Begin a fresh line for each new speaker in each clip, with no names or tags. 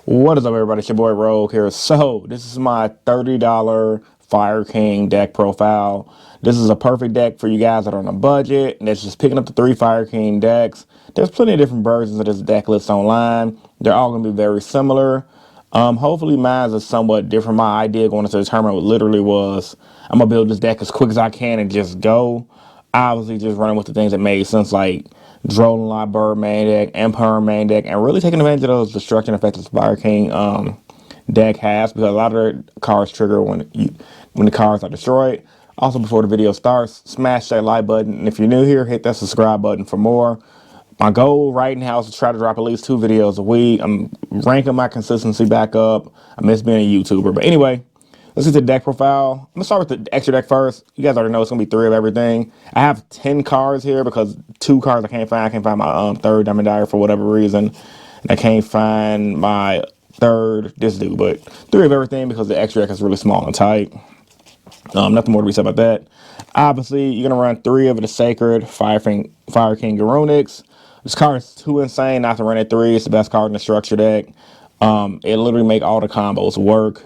What is up, everybody? It's your boy Rogue here. So, this is my $30 Fire King deck profile. This is a perfect deck for you guys that are on a budget, and it's just picking up the 3 Fire King decks. There's plenty of different versions of this deck list online. They're all going to be very similar. Hopefully, mine is somewhat different. My idea going into the tournament literally was I'm going to build this deck as quick as I can and just go. Obviously, just running with the things that made sense, like Droll and Bird main deck, Empire main deck, and really taking advantage of those destruction effects that Fire King deck has, because a lot of their cards trigger when the cards are destroyed. Also, before the video starts, smash that like button, and if you're new here, hit that subscribe button for more. My goal right now is to try to drop at least 2 videos a week. I'm ranking my consistency back up. I miss being a YouTuber, but anyway. Let's get to the deck profile. I'm going to start with the extra deck first. You guys already know it's going to be 3 of everything. I have 10 cards here because 2 cards I can't find. I can't find my third Diamond Dire for whatever reason. And I can't find my third, this dude. But 3 of everything because the extra deck is really small and tight. Nothing more to be said about that. Obviously, you're going to run 3 of the Sacred Fire King Garunix. This card is too insane not to run at 3. It's the best card in the structure deck. It literally make all the combos work.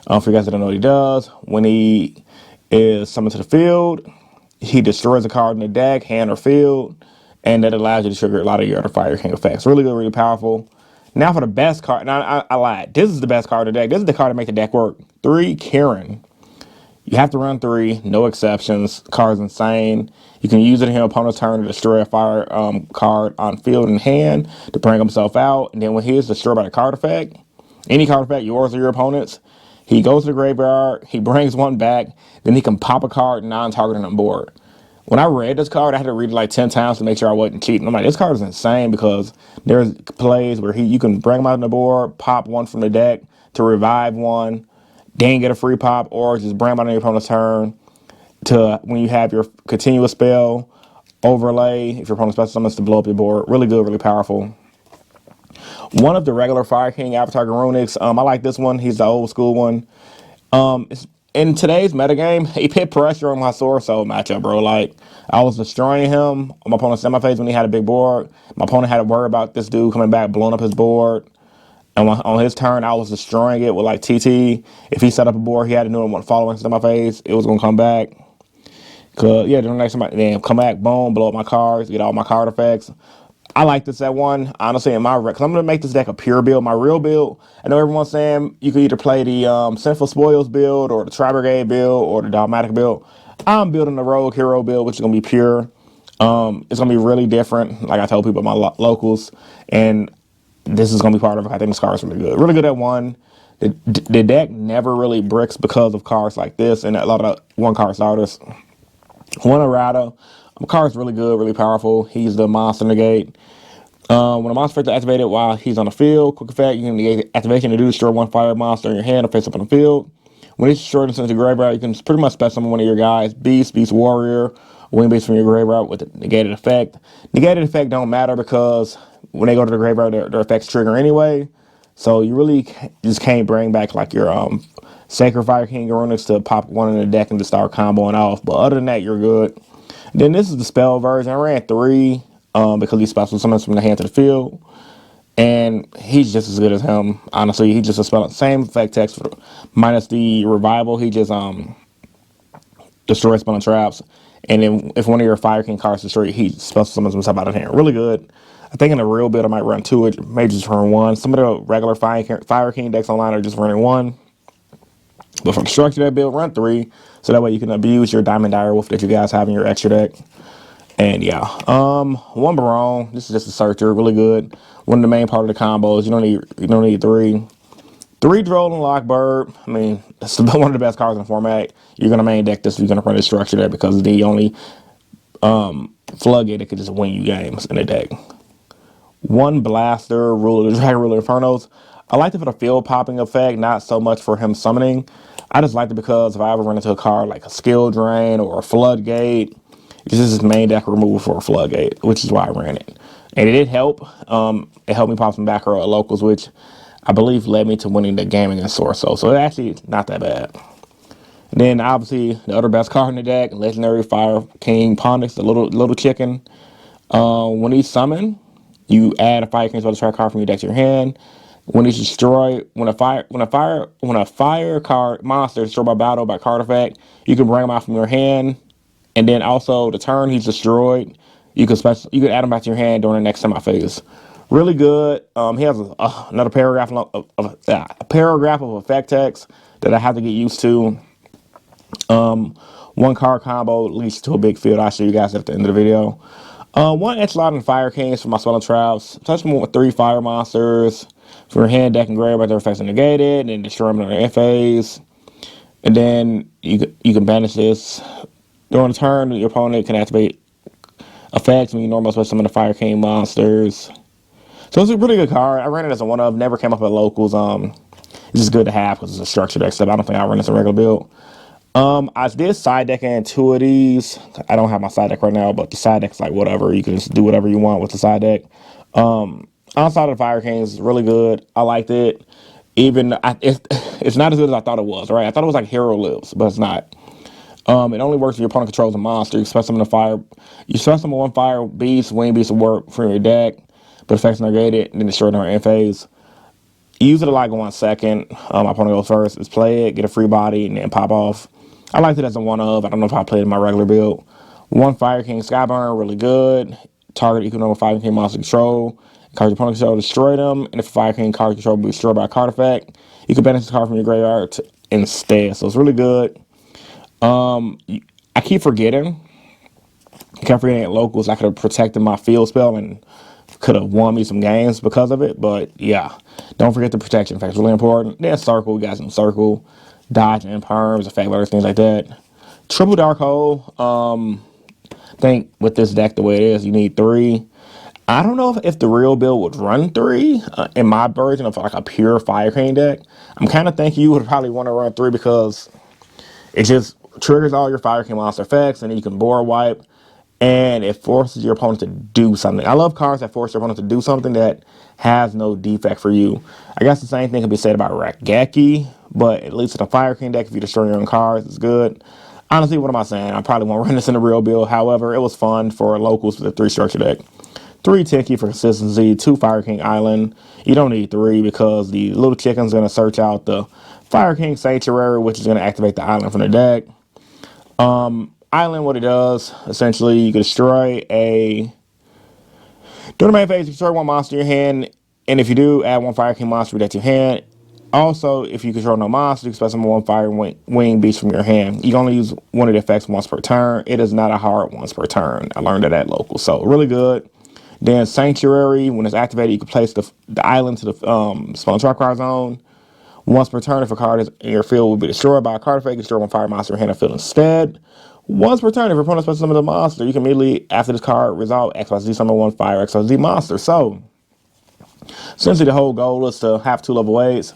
For you guys that don't know what he does, when he is summoned to the field, he destroys a card in the deck, hand or field, and that allows you to trigger a lot of your other Fire King effects. Really good, really powerful. Now for the best card. Now, I lied. This is the best card of the deck. This is the card that makes the deck work. 3 Kieran. You have to run 3, no exceptions. The card's insane. You can use it in your opponent's turn to destroy a fire card on field and hand to bring himself out. And then when he is destroyed by the card effect, any card effect, yours or your opponent's, he goes to the graveyard, he brings 1 back, then he can pop a card non-targeting on board. When I read this card, I had to read it like 10 times to make sure I wasn't cheating. I'm like, this card is insane because there's plays where you can bring him out on the board, pop 1 from the deck to revive 1, then get a free pop, or just bring him out on your opponent's turn to when you have your continuous spell overlay, if your opponent's special summons to blow up your board. Really good, really powerful. One of the regular Fire King Avatar Garunix, I like this one. He's the old school one. In today's metagame, he put pressure on my Sword Soul matchup, bro. Like, I was destroying him on my opponent's semi-phase when he had a big board. My opponent had to worry about this dude coming back, blowing up his board. And on his turn, I was destroying it with, like, TT. If he set up a board, he had to know it following semi-phase. It was going to come back. Yeah, the next time, then come back, boom, blow up my cards, get all my card effects. I like this at 1, honestly, in my rec, because I'm going to make this deck a pure build. My real build, I know everyone's saying you can either play the Sinful Spoils build or the Tri-Brigade build or the Dogmatic build. I'm building the Rogue Hero build, which is going to be pure. It's going to be really different, like I told people at my locals, and this is going to be part of it. I think this card is really good. Really good at 1. The deck never really bricks because of cards like this and a lot of 1-card starters. One errata. Card's really good, really powerful. He's the monster negate. When a monster effect is activated while he's on the field, quick effect, you can negate activation to destroy 1 fire monster in your hand or face up on the field. When it's destroyed and sent to the graveyard, you can pretty much special summon one of your guys, Beast, Beast Warrior, Wing Beast from your graveyard with a negated effect. Negated effect don't matter because when they go to the graveyard, their effects trigger anyway. So you really just can't bring back like your Sacred Fire King Garunix to pop 1 in the deck and just start comboing off. But other than that, you're good. Then this is the spell version. I ran 3 because he special summons from the hand to the field. And he's just as good as him. Honestly, he just a spell. Same effect text minus the revival. He just destroys spell and traps. And then if one of your Fire King cards is destroyed, he special summons himself out of hand. Really good. I think in the real build I might run 2. It may just run 1. Some of the regular Fire King decks online are just running 1. But for the structure of that build, run 3. So that way you can abuse your Diamond Dire Wolf that you guys have in your extra deck. And yeah. 1 Baron. This is just a searcher. Really good. One of the main part of the combos. You don't need 3. 3 Droll and Lockbird. I mean, it's one of the best cards in the format. You're gonna main deck this, you're gonna run this structure there because it's the only floodgate that could just win you games in the deck. 1 Blaster, Ruler, the Dragon Ruler Infernos. I like it for the field popping effect, not so much for him summoning. I just liked it because if I ever run into a card like a Skill Drain or a Floodgate, it's just his main deck removal for a Floodgate, which is why I ran it. And it did help. It helped me pop some back row at locals, which I believe led me to winning the game against Sword Soul. So it's actually not that bad. And then obviously the other best card in the deck, Legendary Fire King Ponyx, the little chicken. When he's summoned, you add a Fire King spell to try card from your deck to your hand. When it's destroyed, when a fire card monster is destroyed by battle by card effect, you can bring him out from your hand, and then also the turn he's destroyed, you can add him back to your hand during the next semi phase. Really good. He has another paragraph a paragraph of effect text that I have to get used to. One card combo leads to a big field. I'll show you guys at the end of the video. One echelon and fire kings for my swelling traps. Touch them with 3 fire monsters. For your hand, deck and grab their effects are negated, and then destroy them in their end phase. And then you can banish this. During the turn, your opponent can activate effects when you normally switch some of the fire king monsters. So it's a really good card. I ran it as a one of, never came up at locals. It's just good to have because it's a structured deck stuff. I don't think I run this in a regular build. I did side decking 2 of these. I don't have my side deck right now, but the side deck's like whatever. You can just do whatever you want with the side deck. Outside of the Fire Kings is really good. I liked it. It's not as good as I thought it was, right? I thought it was like Hero Lives, but it's not. It only works if your opponent controls a monster. You special summon a fire. You special summon 1 fire beast, wing beast will work from your deck, but effects negated, and then destroy during end phase. Use it a lot, go on second. My opponent goes first. Let's play it, get a free body, and then pop off. I liked it as a one of. I don't know if I played it in my regular build. 1 Fire King Skyburn, really good. Target equal number 5 King monster control. Card your opponent control, destroy them. And if a Fire King card control be destroyed by a card effect, you can banish the card from your graveyard instead. So it's really good. I keep forgetting. I kept forgetting at locals. I could have protected my field spell and could have won me some games because of it. But yeah, don't forget the protection effect. It's really important. Then circle, we got some circle, dodge and perms, effect letters, things like that. Triple dark hole. I think with this deck the way it is, you need 3. I don't know if the real build would run 3 in my version of like a pure Fire King deck. I'm kind of thinking you would probably want to run 3 because it just triggers all your Fire King monster effects, and then you can board wipe, and it forces your opponent to do something. I love cards that force your opponent to do something that has no defect for you. I guess the same thing can be said about Rakgeki, but at least in a Fire King deck, if you destroy your own cards, it's good. Honestly, what am I saying? I probably won't run this in the real build. However, it was fun for locals with a 3 structure deck. 3 Tiki for consistency, 2 Fire King Island. You don't need 3 because the little chicken's going to search out the Fire King Sanctuary, which is going to activate the island from the deck. Island, what it does, essentially, you can destroy a... During the main phase, you destroy 1 monster in your hand, and if you do, add 1 Fire King monster to your hand. Also, if you control no monster, you can special summon 1 Fire Wing Beast from your hand. You can only use one of the effects once per turn. It is not a hard once per turn. I learned that at local, so really good. Then Sanctuary, when it's activated, you can place the island to the spell trap card zone. Once per turn, if a card is in your field will be destroyed by a card effect, destroy 1 fire monster in your hand or field instead. Once per turn, if your opponent special summons a monster, you can immediately, after this card resolve, XYZ summon 1 fire XYZ monster. So, essentially the whole goal is to have 2 level 8s,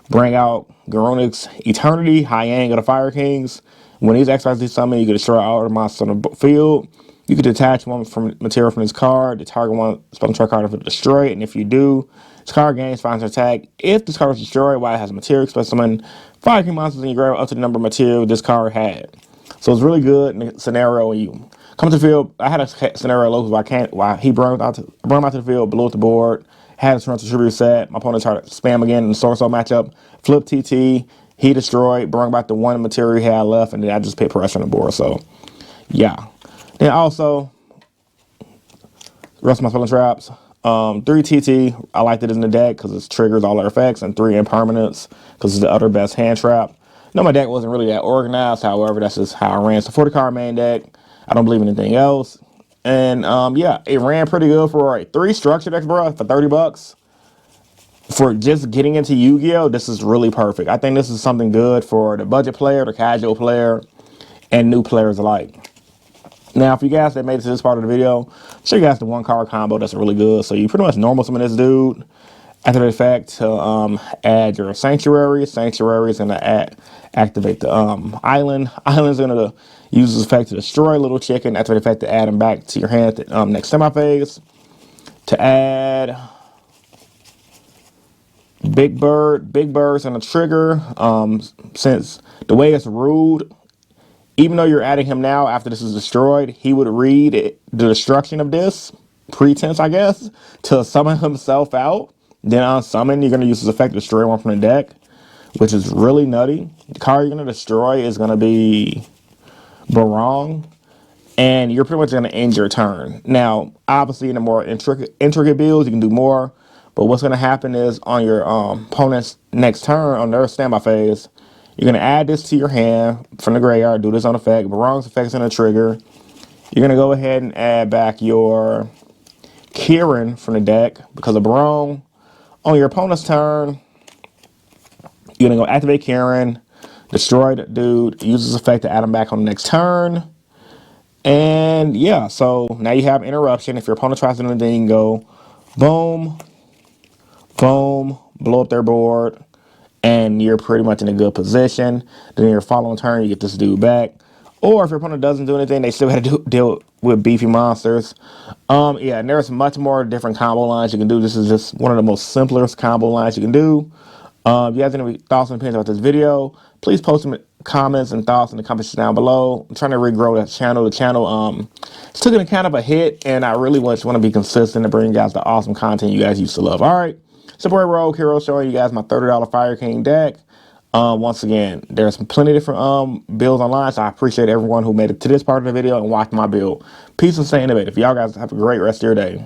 bring out Garunic's Eternity, High Yang of the Fire Kings. When he's XYZ summoned, you can destroy all the monsters on the field. You can detach 1 from material from this card. The target 1 spell trap card if it's destroyed, and if you do, this card gains finds an attack. If this card is destroyed while it has a material, special summon Fire King monsters in your graveyard up to the number of material this card had. So it's really good in the scenario when you come to the field. I had a scenario local where he brought him out to the field, blew up the board, had his Torrential Tribute set. My opponent tried to spam again in the Source matchup, flip TT, he destroyed, brought back the 1 material he had left, and then I just put pressure on the board. So yeah. Then also, rest of my spelling traps. 3 TT, I liked it in the deck because it triggers all their effects, and 3 impermanents because it's the other best hand trap. No, my deck wasn't really that organized. However, that's just how I ran. So 40 card main deck. I don't believe in anything else. And yeah, it ran pretty good for a 3 structure decks, bro, for 30 bucks. For just getting into Yu-Gi-Oh, this is really perfect. I think this is something good for the budget player, the casual player, and new players alike. Now, for you guys that made it to this part of the video, I'll show you guys the 1 card combo that's really good. So you pretty much normal summon this dude. After the effect, to add your Sanctuary. Sanctuary is going to activate the island. Island's going to use this effect to destroy Little Chicken. After the effect, to add him back to your hand at the next semi-phase. To add Big Bird. Big Bird's going to trigger. Since the way it's ruled, even though you're adding him now after this is destroyed, he would read the destruction of this pretense, I guess, to summon himself out. Then on summon, you're going to use this effect to destroy one from the deck, which is really nutty. The card you're going to destroy is going to be Barong, and you're pretty much going to end your turn. Now, obviously, in the more intricate builds, you can do more, but what's going to happen is on your opponent's next turn, on their standby phase, you're going to add this to your hand from the graveyard, do this on effect. Barong's effect's going to trigger. You're going to go ahead and add back your Kieran from the deck because of Barong. On your opponent's turn, you're going to go activate Kieran, destroy the dude, use this effect to add him back on the next turn. And yeah, so now you have interruption. If your opponent tries to do anything, you can go boom, boom, blow up their board, and you're pretty much in a good position. Then your following turn, you get this dude back. Or if your opponent doesn't do anything, they still got to deal with beefy monsters. Yeah, and there's much more different combo lines you can do. This is just one of the most simplest combo lines you can do. If you guys have any thoughts and opinions about this video, please post some comments and thoughts in the comments down below. I'm trying to regrow that channel. The channel it's taking a kind of a hit, and I really want to be consistent and bring you guys the awesome content you guys used to love. All right, it's your boy Rogue Hero showing you guys my $30 Fire King deck. Once again, there's plenty of different builds online, so I appreciate everyone who made it to this part of the video and watched my build. Peace and stay innovative. Y'all guys have a great rest of your day.